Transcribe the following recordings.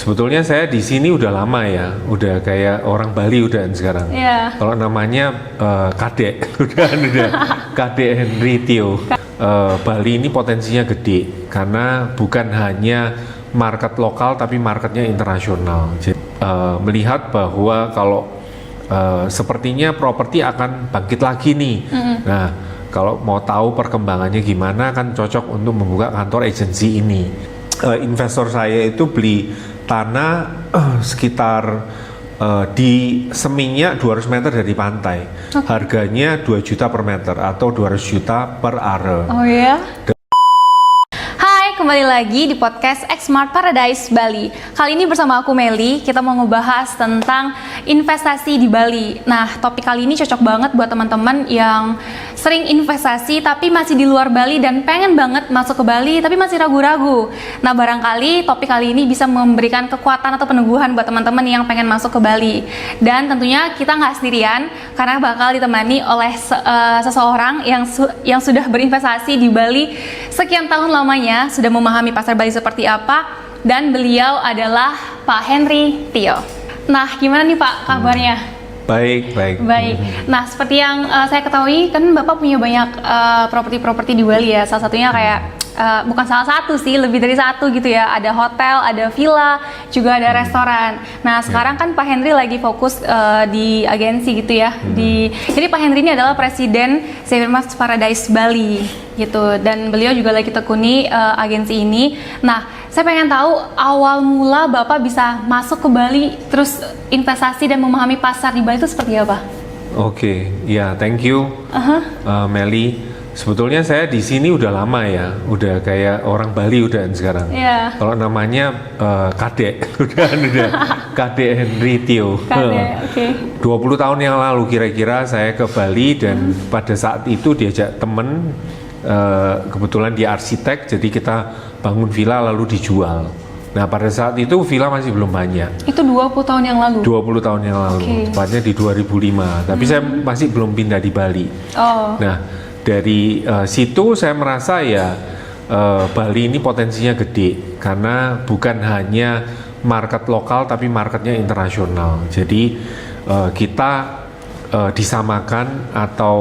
Sebetulnya saya di sini udah lama ya, udah kayak orang Bali udah sekarang. Iya. Kalau namanya Kadek, udah Kadek Henry Tio. Bali ini potensinya gede karena bukan hanya market lokal tapi marketnya internasional. Jadi, melihat bahwa kalau sepertinya properti akan bangkit lagi nih. Nah, kalau mau tahu perkembangannya gimana kan cocok untuk membuka kantor agensi ini. Investor saya itu beli tanah sekitar di Seminyak 200 meter dari pantai. Harganya 2 juta per meter atau 200 juta per are. Oh ya? Hai, kembali lagi di podcast X-Smart Paradise Bali. Kali ini bersama aku Meli, kita mau ngebahas tentang investasi di Bali. Nah, topik kali ini cocok banget buat teman-teman yang sering investasi tapi masih di luar Bali dan pengen banget masuk ke Bali tapi masih ragu-ragu. Nah, barangkali topik kali ini bisa memberikan kekuatan atau peneguhan buat teman-teman yang pengen masuk ke Bali. Dan tentunya kita nggak sendirian karena bakal ditemani oleh seseorang yang sudah berinvestasi di Bali sekian tahun lamanya, sudah memahami pasar Bali seperti apa, dan beliau adalah Pak Henry Tio. Nah, gimana nih Pak kabarnya? Baik. Nah, seperti yang saya ketahui kan Bapak punya banyak properti-properti di Bali ya. Salah satunya kayak bukan salah satu sih, lebih dari satu gitu ya. Ada hotel, ada villa, juga ada restoran. Nah, sekarang kan Pak Henry lagi fokus di agensi gitu ya. Jadi Pak Henry ini adalah Presiden X-Smart Paradise Bali gitu. Dan beliau juga lagi tekuni agensi ini. Nah, saya pengen tahu awal mula Bapak bisa masuk ke Bali, terus investasi dan memahami pasar di Bali itu seperti apa? Oke, ya thank you Meli. Sebetulnya saya di sini udah lama ya, udah kayak orang Bali udah sekarang. Iya. Kalau namanya Kadek, udah Kadek Henry Tio. Kadek, oke. 20 tahun yang lalu kira-kira saya ke Bali dan pada saat itu diajak temen, kebetulan dia arsitek, jadi kita bangun villa lalu dijual. Nah, pada saat itu villa masih belum banyak. Itu 20 tahun yang lalu? 20 tahun yang lalu, tepatnya di 2005. Tapi saya masih belum pindah di Bali. Oh. Nah, dari situ saya merasa ya Bali ini potensinya gede karena bukan hanya market lokal tapi marketnya internasional. Jadi kita disamakan atau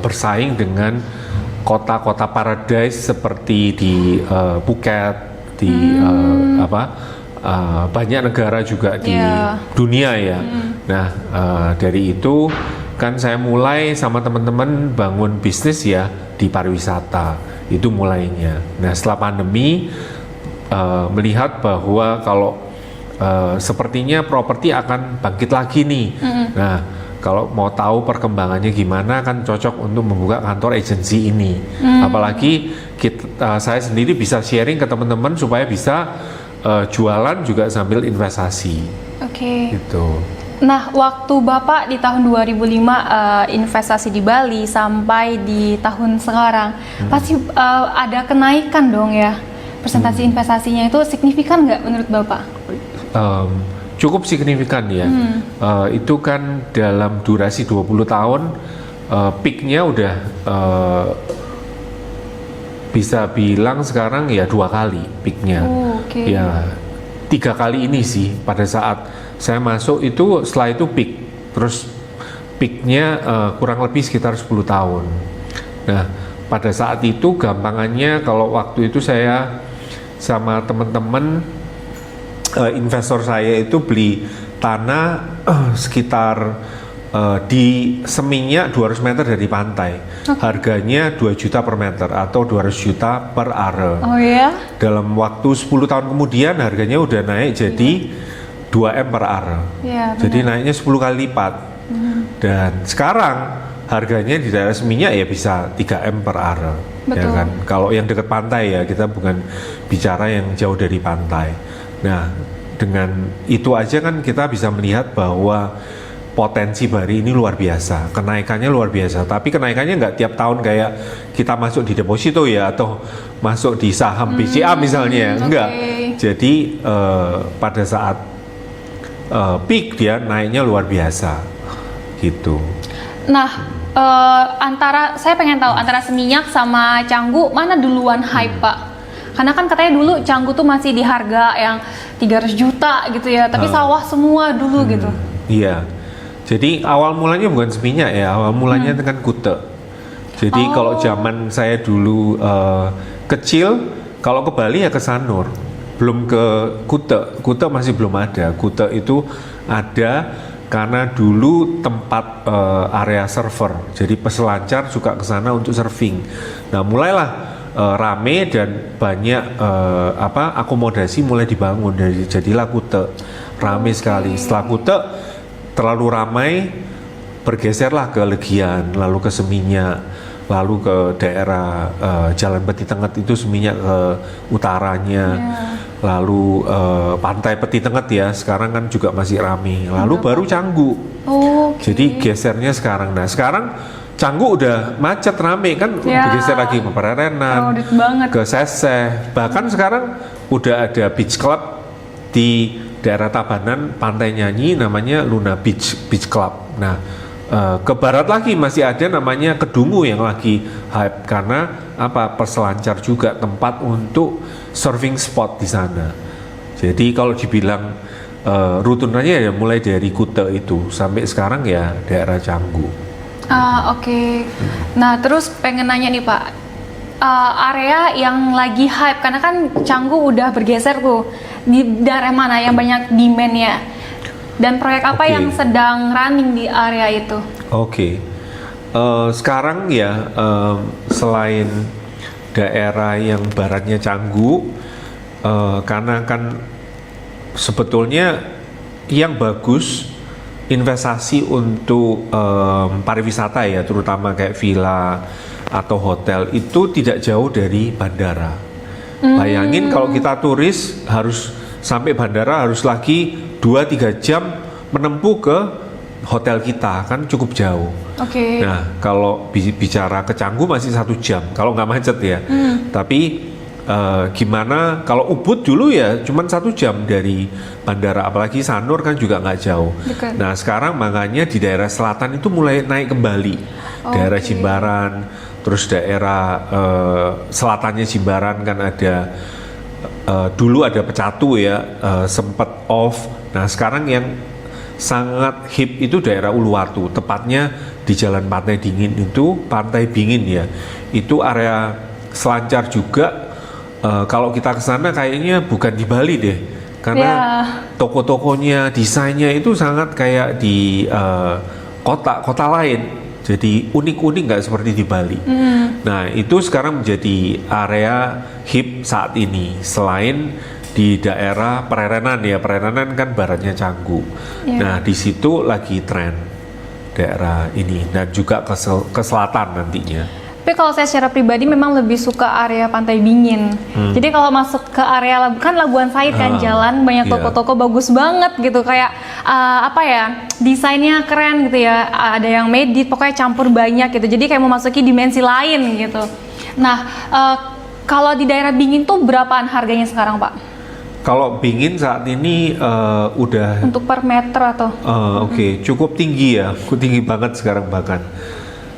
bersaing dengan kota-kota paradise seperti di Phuket, di banyak negara juga di dunia ya. Nah, dari itu kan saya mulai sama teman-teman bangun bisnis ya di pariwisata, itu mulainya. Nah, setelah pandemi melihat bahwa kalau sepertinya properti akan bangkit lagi nih. Nah, kalau mau tahu perkembangannya gimana kan cocok untuk membuka kantor agensi ini. Apalagi saya sendiri bisa sharing ke teman-teman supaya bisa jualan juga sambil investasi. Oke. Gitu. Nah, waktu Bapak di tahun 2005 investasi di Bali sampai di tahun sekarang, pasti ada kenaikan dong ya? Persentase investasinya itu signifikan nggak menurut Bapak? Cukup signifikan ya. Itu kan dalam durasi 20 tahun peaknya udah bisa bilang sekarang ya 2 kali peaknya. Ya 3 kali ini sih pada saat saya masuk itu, setelah itu peak. Terus peaknya kurang lebih sekitar 10 tahun. Nah, pada saat itu gampangannya kalau waktu itu saya sama teman-teman investor saya itu beli tanah sekitar di Seminyak 200 meter dari pantai. Harganya 2 juta per meter atau 200 juta per are. Oh ya? Dalam waktu 10 tahun kemudian harganya udah naik jadi 2M per are. Ya, jadi naiknya 10 kali lipat. Dan sekarang harganya di daerah Seminyak ya bisa 3M per are. Ya kan? Kalau yang dekat pantai ya, kita bukan bicara yang jauh dari pantai. Nah, dengan itu aja kan kita bisa melihat bahwa potensi Bali ini luar biasa, kenaikannya luar biasa. Tapi kenaikannya nggak tiap tahun kayak kita masuk di deposito ya, atau masuk di saham BCA misalnya, enggak. Jadi pada saat peak dia naiknya luar biasa, gitu. Nah, saya pengen tahu antara Seminyak sama Canggu mana duluan hype Pak? Karena kan katanya dulu Canggu tuh masih di harga yang 300 juta gitu ya, tapi sawah semua dulu gitu. Iya. Jadi awal mulanya bukan seminyak ya, awal mulanya dengan Kute. Jadi kalau zaman saya dulu kecil, kalau ke Bali ya ke Sanur, belum ke Kute. Kute masih belum ada. Kute itu ada karena dulu tempat area server, jadi peselancar suka ke sana untuk surfing. Nah mulailah rame dan banyak akomodasi mulai dibangun, jadilah Kute rame sekali. Setelah Kute terlalu ramai, bergeserlah ke Legian, lalu ke Seminyak, lalu ke daerah Jalan Peti Tengah itu Seminyak ke utaranya, lalu Pantai Peti Tengah ya sekarang kan juga masih rame, lalu baru Canggu. Jadi gesernya sekarang. Nah sekarang Canggu udah macet rame kan, bergeser lagi ke Pererenan, ke Seseh, bahkan sekarang udah ada beach club di daerah Tabanan, Pantai Nyanyi namanya Luna Beach Club. Nah ke barat lagi masih ada namanya Kedungu yang lagi hype karena peselancar juga, tempat untuk surfing spot di sana. Jadi kalau dibilang rutunannya ya mulai dari Kute itu sampai sekarang ya daerah Canggu. Oke. Nah terus pengen nanya nih Pak, area yang lagi hype karena kan Canggu udah bergeser tuh, di daerah mana yang banyak demand-nya, dan proyek apa yang sedang running di area itu? Sekarang ya selain daerah yang baratnya Canggu, karena kan sebetulnya yang bagus investasi untuk pariwisata ya, terutama kayak villa atau hotel itu tidak jauh dari bandara. Bayangin kalau kita turis harus sampai bandara, harus lagi 2-3 jam menempuh ke hotel kita, kan cukup jauh. Nah kalau bicara ke Canggu masih 1 jam kalau nggak macet ya. Tapi gimana kalau Ubud dulu ya cuman 1 jam dari bandara, apalagi Sanur kan juga nggak jauh. Nah sekarang makanya di daerah selatan itu mulai naik kembali, daerah Jimbaran, terus daerah selatannya Jimbaran kan ada dulu ada Pecatu ya, sempat off. Nah sekarang yang sangat hip itu daerah Uluwatu, tepatnya di Jalan Pantai Dingin itu, Pantai Bingin ya, itu area selancar juga. Kalau kita ke sana kayaknya bukan di Bali deh, karena toko-tokonya, desainnya itu sangat kayak di kota lain, jadi unik-unik, nggak seperti di Bali. Nah itu sekarang menjadi area hip saat ini, selain di daerah Pererenan ya, Pererenan kan baratnya Canggu. Nah di situ lagi tren daerah ini, dan juga ke selatan nantinya. Tapi kalau saya secara pribadi memang lebih suka area Pantai Bingin. Jadi kalau masuk ke area kan Labuan Said kan, jalan banyak toko-toko bagus banget gitu, kayak desainnya keren gitu ya, ada yang medit, pokoknya campur banyak gitu. Jadi kayak memasuki dimensi lain gitu. Nah kalau di daerah Bingin tuh berapaan harganya sekarang Pak? Kalau Bingin saat ini udah untuk per meter atau? Cukup tinggi ya, tinggi banget sekarang bahkan.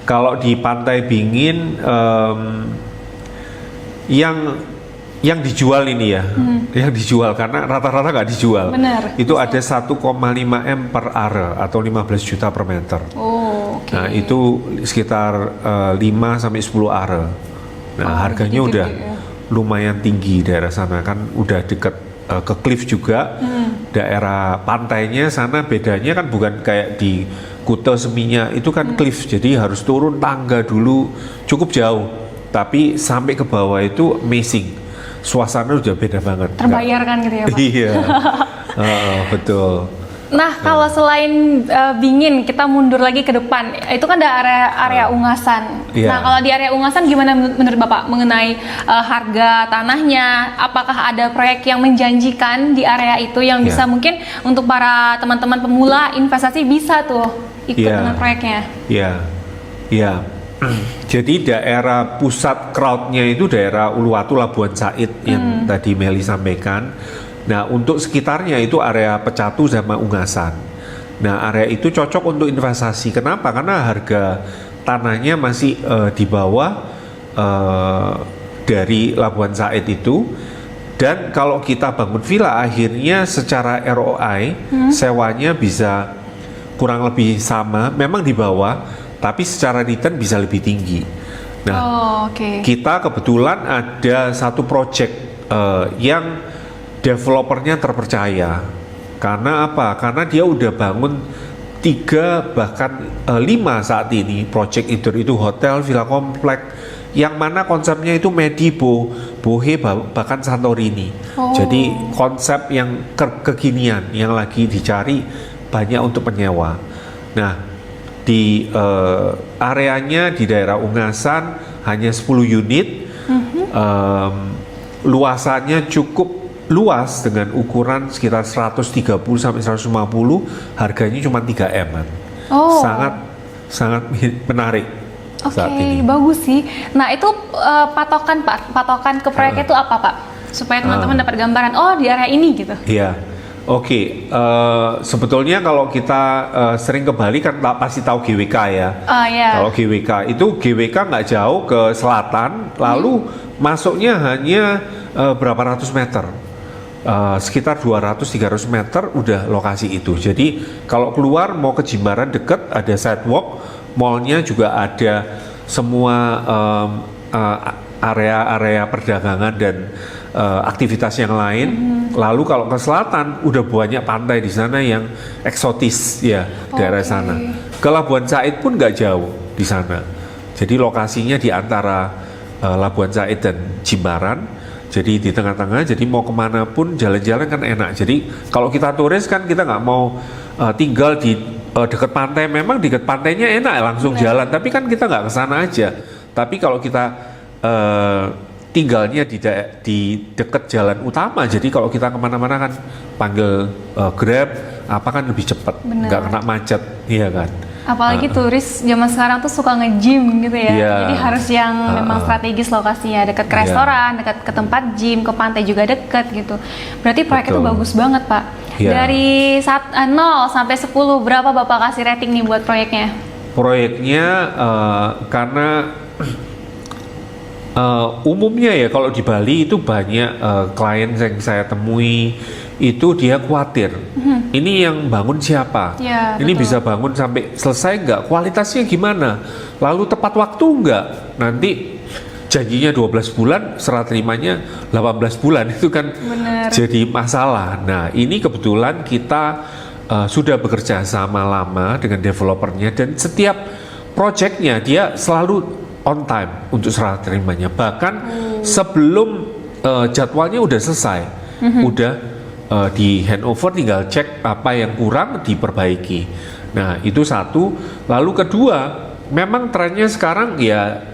Kalau di Pantai Bingin yang dijual ini ya, yang dijual karena rata-rata nggak dijual. Bener. Itu ada 1,5 M per are atau 15 juta per meter. Nah itu sekitar 5 sampai 10 are. Nah harganya udah lumayan tinggi daerah sana, kan udah deket ke cliff juga. Daerah pantainya sana bedanya kan bukan kayak di Kute Seminyak itu kan cliff, jadi harus turun tangga dulu, cukup jauh. Tapi sampai ke bawah itu amazing, suasana udah beda banget. Terbayarkan gitu ya Pak? Iya, betul. Nah kalau selain Bingin, kita mundur lagi ke depan, itu kan ada area Ungasan. Nah kalau di area Ungasan gimana menurut Bapak mengenai harga tanahnya? Apakah ada proyek yang menjanjikan di area itu yang bisa mungkin untuk para teman-teman pemula investasi bisa tuh ikut dengan proyeknya? Iya. Jadi daerah pusat crowdnya itu daerah Uluwatu, Labuan Said yang tadi Meli sampaikan. Nah untuk sekitarnya itu area Pecatu sama Ungasan. Nah area itu cocok untuk investasi. Kenapa? Karena harga tanahnya masih di bawah dari Labuan Said itu, Dan kalau kita bangun villa, akhirnya secara ROI sewanya bisa kurang lebih sama, memang di bawah, tapi secara return bisa lebih tinggi. Nah, kita kebetulan ada satu project yang developernya terpercaya. Karena apa? Karena dia udah bangun 3 bahkan 5 saat ini project itu hotel, villa komplek, yang mana konsepnya itu Medibo, Bohe, bahkan Santorini. Jadi konsep yang kekinian yang lagi dicari banyak untuk penyewa. Nah, di areanya di daerah Ungasan hanya 10 unit, luasannya cukup luas dengan ukuran sekitar 130 sampai 150, harganya cuma 3M-an. Sangat menarik. Saat ini. Bagus sih. Nah, itu patokan ke proyeknya itu apa, Pak? Supaya teman-teman dapat gambaran, di area ini gitu. Iya. Sebetulnya kalau kita sering ke Bali kan pasti tahu GWK ya. Kalau GWK nggak jauh ke selatan, lalu masuknya hanya berapa ratus meter. Sekitar 200-300 meter udah lokasi itu. Jadi kalau keluar mau ke Jimbaran deket, ada sidewalk, mallnya juga ada, semua area-area perdagangan dan aktivitas yang lain. Lalu kalau ke selatan udah banyak pantai di sana yang eksotis ya, daerah sana. Ke Labuan Said pun nggak jauh di sana. Jadi lokasinya di antara Labuan Said dan Jimbaran. Jadi di tengah-tengah, jadi mau kemana pun jalan-jalan kan enak. Jadi kalau kita turis kan kita nggak mau tinggal di dekat pantai. Memang dekat pantainya enak langsung jalan, tapi kan kita nggak kesana aja. Tapi kalau kita tinggalnya di dekat jalan utama, jadi kalau kita kemana-mana kan panggil Grab, apa kan lebih cepat, nggak kena macet, iya kan. Apalagi turis zaman sekarang tuh suka nge-gym gitu ya. Jadi harus yang memang strategis lokasinya, dekat ke restoran, dekat ke tempat gym, ke pantai juga dekat gitu. Berarti proyek itu bagus banget, Pak. Dari 0 sampai 10 berapa Bapak kasih rating nih buat proyeknya? Proyeknya karena umumnya ya kalau di Bali itu banyak klien yang saya temui itu dia khawatir, ini yang bangun siapa? Ini betul. Bisa bangun sampai selesai nggak? Kualitasnya gimana? Lalu tepat waktu nggak? Nanti janjinya 12 bulan, serah terimanya 18 bulan, itu kan jadi masalah. Nah, ini kebetulan kita sudah bekerja sama lama dengan developernya, dan setiap projectnya dia selalu on time untuk serah terimanya. Bahkan sebelum jadwalnya udah selesai, udah di handover, tinggal cek apa yang kurang diperbaiki. Nah, itu satu. Lalu kedua, memang trennya sekarang ya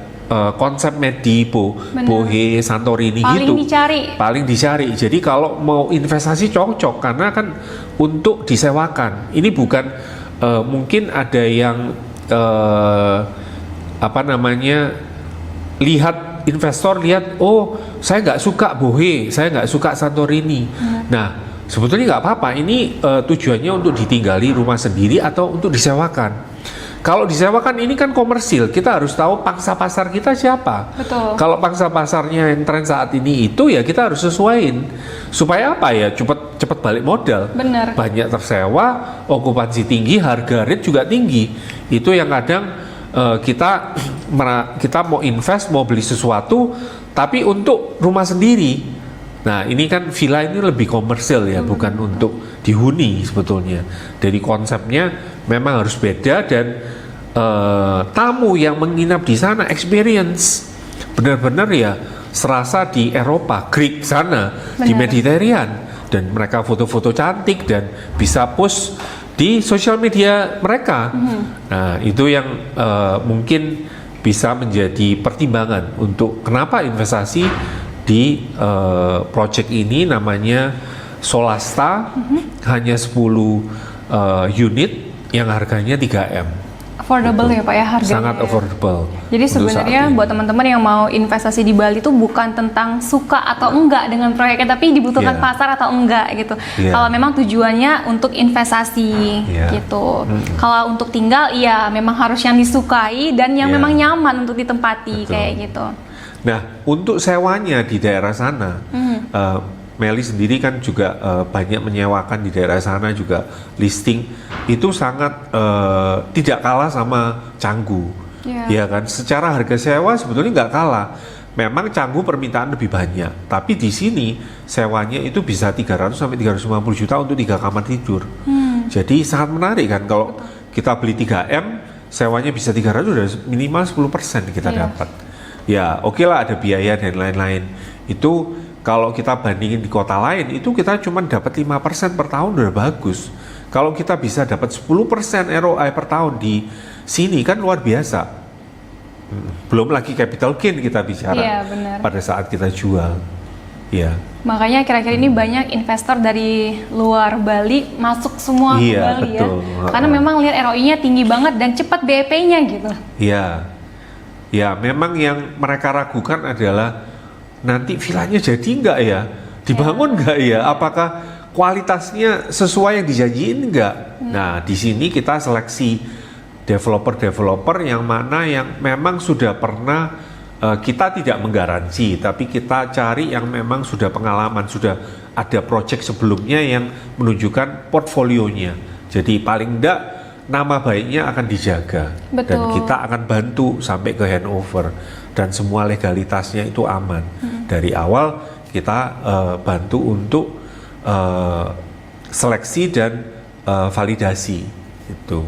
konsep Medibo, Bohe, Santorini paling dicari. Jadi kalau mau investasi cocok, karena kan untuk disewakan. Ini bukan mungkin ada yang investor lihat, saya nggak suka Bohe, saya nggak suka Santorini. Nah, sebetulnya nggak apa-apa. Ini tujuannya untuk ditinggali rumah sendiri atau untuk disewakan. Kalau disewakan ini kan komersil, kita harus tahu pangsa pasar kita siapa. Betul. Kalau pangsa pasarnya yang tren saat ini itu, ya kita harus sesuaiin. Supaya apa ya? Cepat balik modal. Benar. Banyak tersewa, okupansi tinggi, harga rate juga tinggi. Itu yang kadang kita mau invest, mau beli sesuatu, tapi untuk rumah sendiri. Nah, ini kan villa ini lebih komersil ya, bukan untuk dihuni sebetulnya. Dari konsepnya memang harus beda, dan tamu yang menginap di sana experience benar-benar ya serasa di Eropa, Greek sana, di Mediterranean, dan mereka foto-foto cantik dan bisa post di sosial media mereka. Nah, itu yang mungkin bisa menjadi pertimbangan untuk kenapa investasi di project ini. Namanya Solasta, hanya 10 unit yang harganya 3M. Affordable ya Pak ya harganya? Sangat affordable. Jadi sebenarnya buat teman-teman yang mau investasi di Bali itu bukan tentang suka atau enggak dengan proyeknya, tapi dibutuhkan pasar atau enggak gitu. Kalau memang tujuannya untuk investasi gitu. Kalau untuk tinggal, iya memang harus yang disukai dan yang memang nyaman untuk ditempati. Betul. Kayak gitu. Nah, untuk sewanya di daerah sana, Meli sendiri kan juga banyak menyewakan di daerah sana juga listing itu sangat tidak kalah sama Canggu, ya kan? Secara harga sewa sebetulnya nggak kalah. Memang Canggu permintaan lebih banyak, tapi di sini sewanya itu bisa 300 sampai 350 juta untuk 3 kamar tidur. Jadi sangat menarik kan kalau kita beli 3M, sewanya bisa 300 udah minimal 10% kita dapat. Ya oke lah, ada biaya dan lain-lain. Itu kalau kita bandingin di kota lain, itu kita cuma dapat 5% per tahun udah bagus. Kalau kita bisa dapat 10% ROI per tahun di sini kan luar biasa. Belum lagi capital gain kita bicara pada saat kita jual. Ya. Makanya kira-kira ini banyak investor dari luar Bali masuk semua ke Bali betul. Ya. Karena memang lihat ROI-nya tinggi banget dan cepat BEP-nya gitu. Iya. Ya, memang yang mereka ragukan adalah nanti vilanya jadi nggak ya? Dibangun nggak ya? Apakah kualitasnya sesuai yang dijanjiin nggak? Nah, di sini kita seleksi developer-developer yang mana yang memang sudah pernah, kita tidak menggaransi, tapi kita cari yang memang sudah pengalaman, sudah ada project sebelumnya yang menunjukkan portfolionya. Jadi paling enggak nama baiknya akan dijaga. Betul. Dan kita akan bantu sampai ke handover dan semua legalitasnya itu aman. Dari awal kita bantu untuk seleksi dan validasi itu.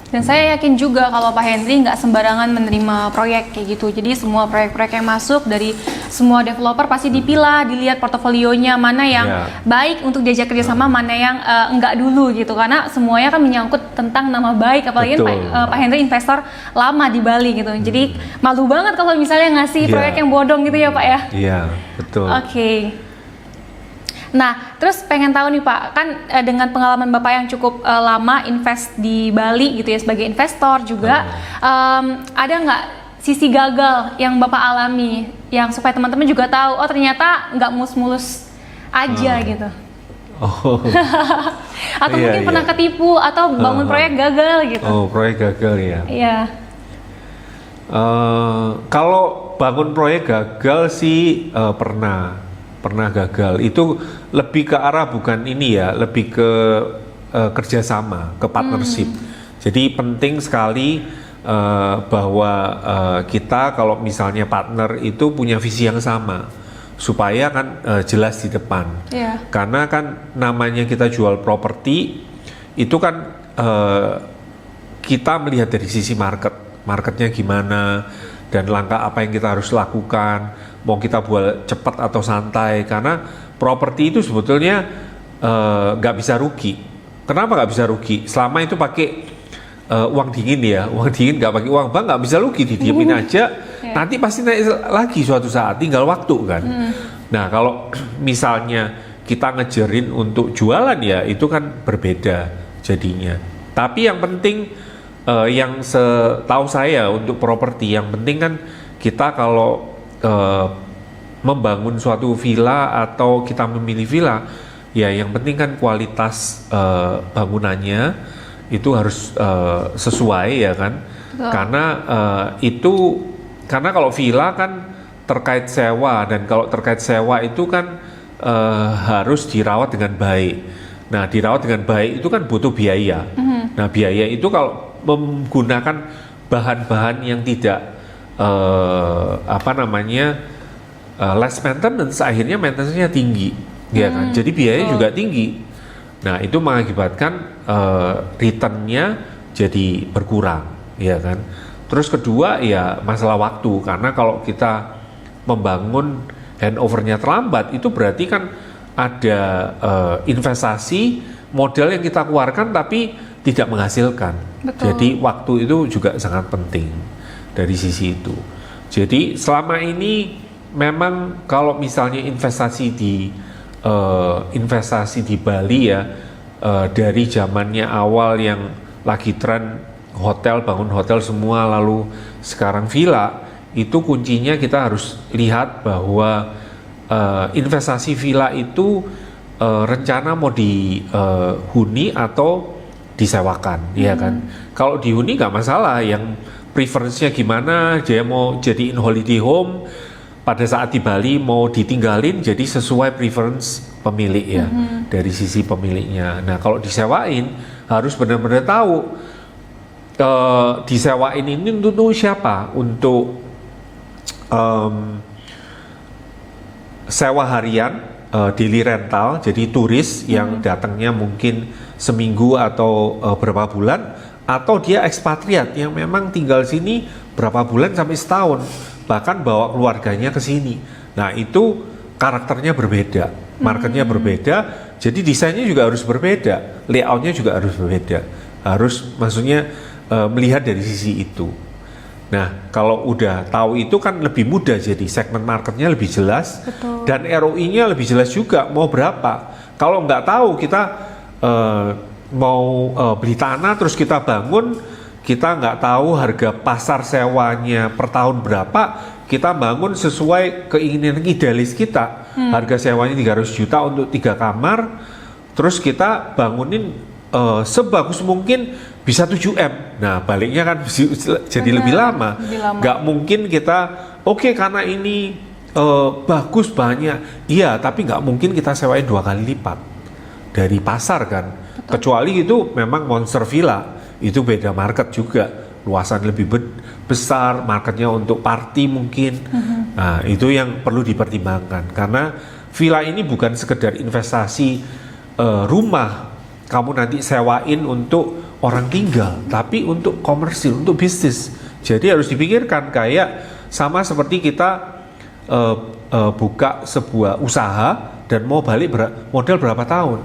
Dan saya yakin juga kalau Pak Henry nggak sembarangan menerima proyek kayak gitu. Jadi semua proyek-proyek yang masuk dari semua developer pasti dipilah, dilihat portofolionya mana yang baik untuk diajak kerjasama, mana yang enggak dulu gitu. Karena semuanya kan menyangkut tentang nama baik, apalagi Pak Henry investor lama di Bali gitu. Jadi malu banget kalau misalnya ngasih proyek yang bodong gitu ya Pak ya. Iya, betul. Oke. Nah, terus pengen tahu nih Pak, kan dengan pengalaman Bapak yang cukup lama invest di Bali gitu ya sebagai investor juga, ada nggak sisi gagal yang Bapak alami, yang supaya teman-teman juga tahu, oh ternyata nggak mulus-mulus aja gitu. Atau mungkin pernah ketipu atau bangun proyek gagal gitu. Oh, proyek gagal ya. Iya. Kalau bangun proyek gagal sih pernah gagal. Itu lebih ke arah bukan ini ya, lebih ke kerjasama, ke partnership. Jadi penting sekali bahwa kita kalau misalnya partner itu punya visi yang sama, supaya kan jelas di depan. Karena kan namanya kita jual properti itu kan kita melihat dari sisi marketnya gimana dan langkah apa yang kita harus lakukan, mau kita buat cepat atau santai, karena properti itu sebetulnya nggak bisa rugi. Kenapa nggak bisa rugi? Selama itu pakai uang dingin ya, uang dingin nggak pakai uang bank nggak bisa rugi, didiemin aja, nanti pasti naik lagi suatu saat, tinggal waktu kan. Nah kalau misalnya kita ngejerin untuk jualan ya itu kan berbeda jadinya. Tapi yang penting yang setahu saya untuk properti yang penting kan kita kalau membangun suatu villa atau kita memilih villa ya yang penting kan kualitas bangunannya itu harus sesuai ya kan. Karena kalau villa kan terkait sewa, dan kalau terkait sewa itu kan harus dirawat dengan baik. Nah dirawat dengan baik itu kan butuh biaya. Nah biaya itu kalau menggunakan bahan-bahan yang tidak less maintenance, akhirnya maintenance-nya tinggi, ya kan? Jadi biayanya juga tinggi. Nah itu mengakibatkan return-nya jadi berkurang, ya kan? Terus kedua ya masalah waktu, karena kalau kita membangun handover-nya terlambat, itu berarti kan ada investasi modal yang kita keluarkan tapi tidak menghasilkan. Betul. Jadi waktu itu juga sangat penting dari sisi itu. Jadi selama ini memang kalau misalnya investasi di Bali ya, dari zamannya awal yang lagi tren hotel, bangun hotel semua, lalu sekarang villa, itu kuncinya kita harus lihat bahwa investasi villa itu rencana mau dihuni atau disewakan, ya kan? Kalau dihuni nggak masalah, yang preference-nya gimana, dia mau jadiin holiday home pada saat di Bali mau ditinggalin jadi sesuai preference pemilik ya, dari sisi pemiliknya. Nah kalau disewain harus benar-benar tahu disewain ini untuk siapa, untuk sewa harian, daily rental, jadi turis yang datangnya mungkin seminggu atau berapa bulan, atau dia ekspatriat yang memang tinggal sini berapa bulan sampai setahun, bahkan bawa keluarganya ke sini. Nah itu karakternya berbeda, marketnya berbeda, jadi desainnya juga harus berbeda, layoutnya juga harus berbeda, harus maksudnya melihat dari sisi itu. Nah kalau udah tahu itu kan lebih mudah, jadi segmen marketnya lebih jelas. Betul. Dan ROI-nya lebih jelas juga mau berapa. Kalau nggak tahu kita mau beli tanah terus kita bangun, kita nggak tahu harga pasar sewanya per tahun berapa, kita bangun sesuai keinginan idealis kita. Harga sewanya 300 juta untuk 3 kamar, terus kita bangunin sebagus mungkin bisa 7M. Nah baliknya kan jadi lebih lama. Nggak mungkin kita oke, karena ini bagus banyak, iya, tapi nggak mungkin kita sewain 2 kali lipat dari pasar kan. Betul. Kecuali itu memang monster villa, itu beda market juga, luasan lebih besar, marketnya untuk party mungkin. Nah itu yang perlu dipertimbangkan, karena villa ini bukan sekedar investasi rumah kamu nanti sewain untuk orang tinggal, tapi untuk komersil, untuk bisnis. Jadi harus dipikirkan, kayak sama seperti kita buka sebuah usaha dan mau balik modal berapa tahun.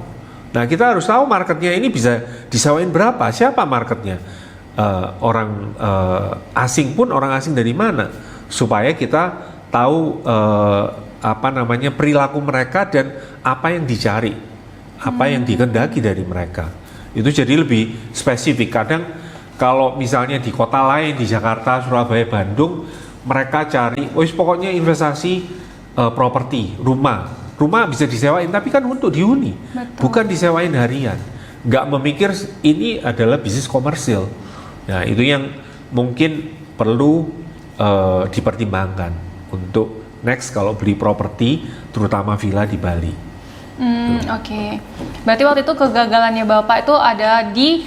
Nah kita harus tahu marketnya ini bisa disewain berapa, siapa marketnya, orang asing pun orang asing dari mana, supaya kita tahu perilaku mereka dan apa yang dicari, apa yang dikehendaki dari mereka. Itu jadi lebih spesifik. Kadang kalau misalnya di kota lain, di Jakarta, Surabaya, Bandung, mereka cari, pokoknya investasi properti, rumah bisa disewain, tapi kan untuk dihuni. Betul. Bukan disewain harian. Nggak memikir ini adalah bisnis komersil. Nah itu yang mungkin perlu dipertimbangkan untuk next kalau beli properti, terutama villa di Bali. Oke. Berarti waktu itu kegagalannya Bapak itu ada di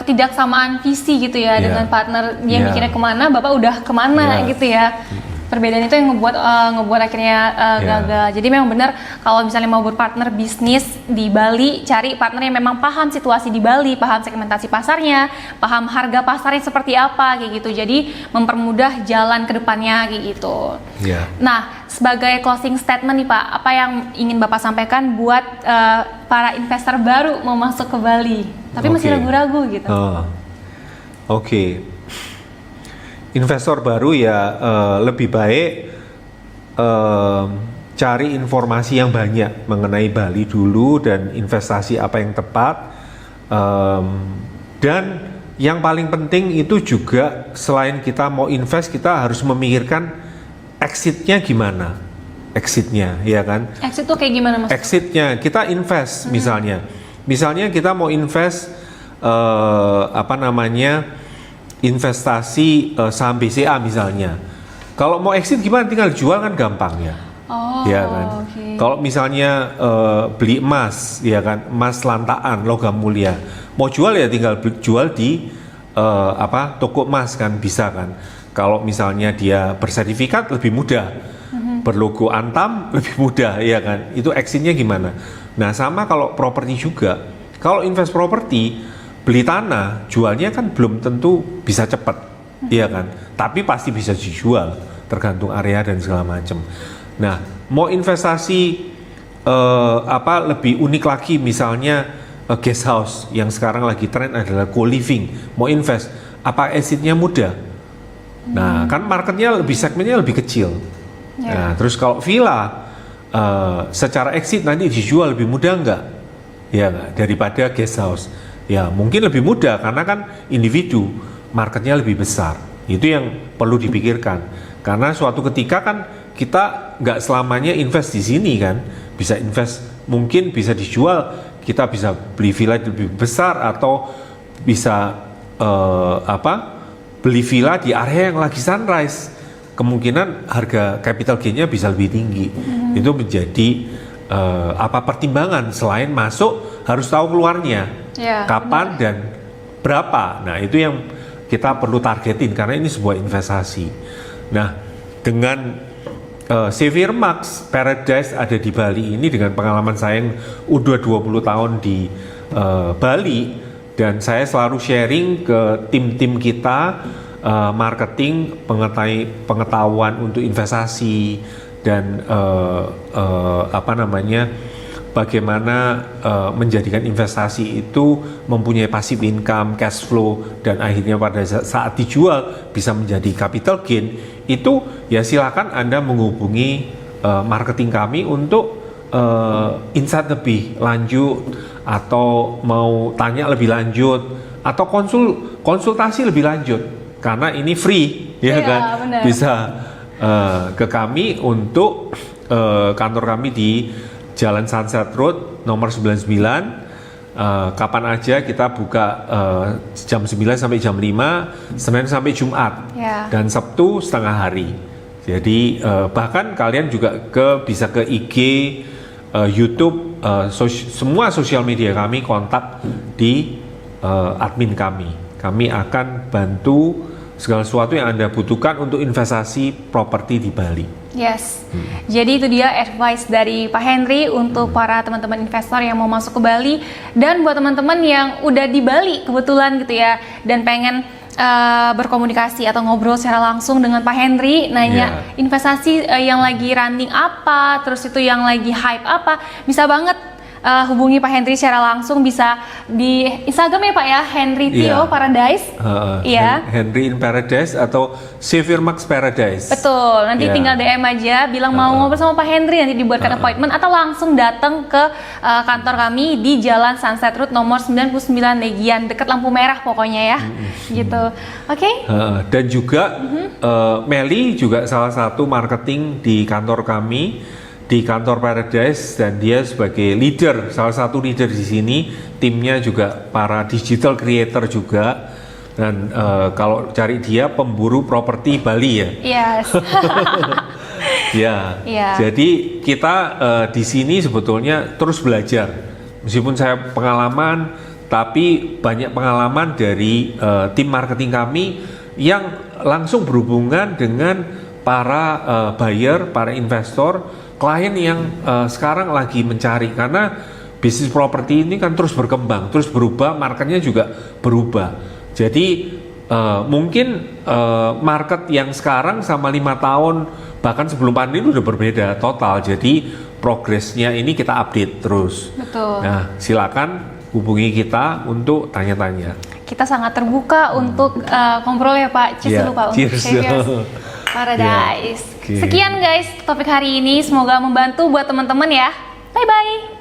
ketidaksamaan visi gitu ya, dengan partner dia mikirnya kemana, Bapak udah kemana gitu ya. Perbedaan itu yang ngebuat akhirnya gagal. Jadi memang benar kalau misalnya mau berpartner bisnis di Bali, cari partner yang memang paham situasi di Bali, paham segmentasi pasarnya, paham harga pasarnya seperti apa kayak gitu. Jadi mempermudah jalan ke depannya kayak gitu. Nah, sebagai closing statement nih Pak, apa yang ingin Bapak sampaikan buat para investor baru mau masuk ke Bali, tapi masih ragu-ragu gitu? Investor baru ya lebih baik cari informasi yang banyak mengenai Bali dulu dan investasi apa yang tepat, dan yang paling penting itu juga selain kita mau invest, kita harus memikirkan exitnya gimana, ya kan? Exit tuh kayak gimana Mas? Exitnya kita invest misalnya kita mau invest investasi saham BCA misalnya. Kalau mau exit gimana? Tinggal jual kan gampang ya. Ya kan. Kalau misalnya beli emas, ya kan, emas lantaan, logam mulia, mau jual ya tinggal jual di toko emas kan, bisa kan. Kalau misalnya dia bersertifikat lebih mudah, berlogo Antam lebih mudah, ya kan. Itu exitnya gimana? Nah sama kalau properti juga. Kalau invest properti, beli tanah, jualnya kan belum tentu bisa cepat, iya kan? Tapi pasti bisa dijual, tergantung area dan segala macam. Nah, mau investasi lebih unik lagi, misalnya guest house yang sekarang lagi tren adalah co-living, mau invest, apa exitnya mudah? Nah, kan marketnya segmennya lebih kecil. Nah, terus kalau villa, secara exit nanti dijual lebih mudah nggak? Ya nggak, daripada guest house. Ya mungkin lebih mudah karena kan individu, marketnya lebih besar. Itu yang perlu dipikirkan. Karena suatu ketika kan kita nggak selamanya invest di sini kan, bisa invest, mungkin bisa dijual, kita bisa beli villa lebih besar atau bisa beli villa di area yang lagi sunrise. kemungkinan harga capital gain-nya bisa lebih tinggi. Itu menjadi pertimbangan selain masuk harus tahu keluarnya, kapan dan berapa. Nah, itu yang kita perlu targetin karena ini sebuah investasi. Nah, dengan Xavier Max Paradise ada di Bali ini, dengan pengalaman saya yang udah 20 tahun di Bali, dan saya selalu sharing ke tim-tim kita marketing, pengetahuan untuk investasi dan bagaimana menjadikan investasi itu mempunyai passive income, cash flow, dan akhirnya pada saat dijual bisa menjadi capital gain. Itu ya silakan Anda menghubungi marketing kami untuk insight lebih lanjut, atau mau tanya lebih lanjut, atau konsultasi lebih lanjut, karena ini free ya kan. Bener. Bisa ke kami untuk kantor kami di Jalan Sunset Road nomor 99. Kapan aja kita buka, jam 9 sampai jam 5, Senin sampai Jumat, dan Sabtu setengah hari. Jadi bahkan kalian juga bisa ke IG, YouTube, semua sosial media kami, kontak di admin kami. Kami akan bantu segala sesuatu yang Anda butuhkan untuk investasi properti di Bali. Yes, jadi itu dia advice dari Pak Henry untuk para teman-teman investor yang mau masuk ke Bali, dan buat teman-teman yang udah di Bali kebetulan gitu ya, dan pengen berkomunikasi atau ngobrol secara langsung dengan Pak Henry, nanya investasi yang lagi running apa, terus itu yang lagi hype apa, bisa banget hubungi Pak Henry secara langsung, bisa di Instagram ya Pak ya, Henry Tio Paradise. Henry in Paradise atau Xavier Max Paradise. Betul, nanti tinggal DM aja, bilang mau ngobrol sama Pak Henry, nanti dibuatkan appointment, atau langsung datang ke kantor kami di Jalan Sunset Road nomor 99 Legian, dekat lampu merah pokoknya ya. Gitu. Oke? Dan juga Meli juga salah satu marketing di kantor kami, di kantor Paradise, dan dia sebagai leader, salah satu leader di sini. Timnya juga para digital creator juga, dan kalau cari dia pemburu properti Bali ya. Yes. Jadi kita di sini sebetulnya terus belajar. Meskipun saya pengalaman, tapi banyak pengalaman dari tim marketing kami yang langsung berhubungan dengan para buyer, para investor, klien yang sekarang lagi mencari, karena bisnis properti ini kan terus berkembang, terus berubah, marketnya juga berubah. Jadi mungkin market yang sekarang sama 5 tahun bahkan sebelum pandemi udah berbeda total. Jadi progresnya ini kita update terus. Betul. Nah, silakan hubungi kita untuk tanya-tanya. Kita sangat terbuka untuk ngobrol ya Pak. Cheers dulu Pak untuk Xavier Paradise. Sekian guys topik hari ini, semoga membantu buat teman-teman ya. Bye bye.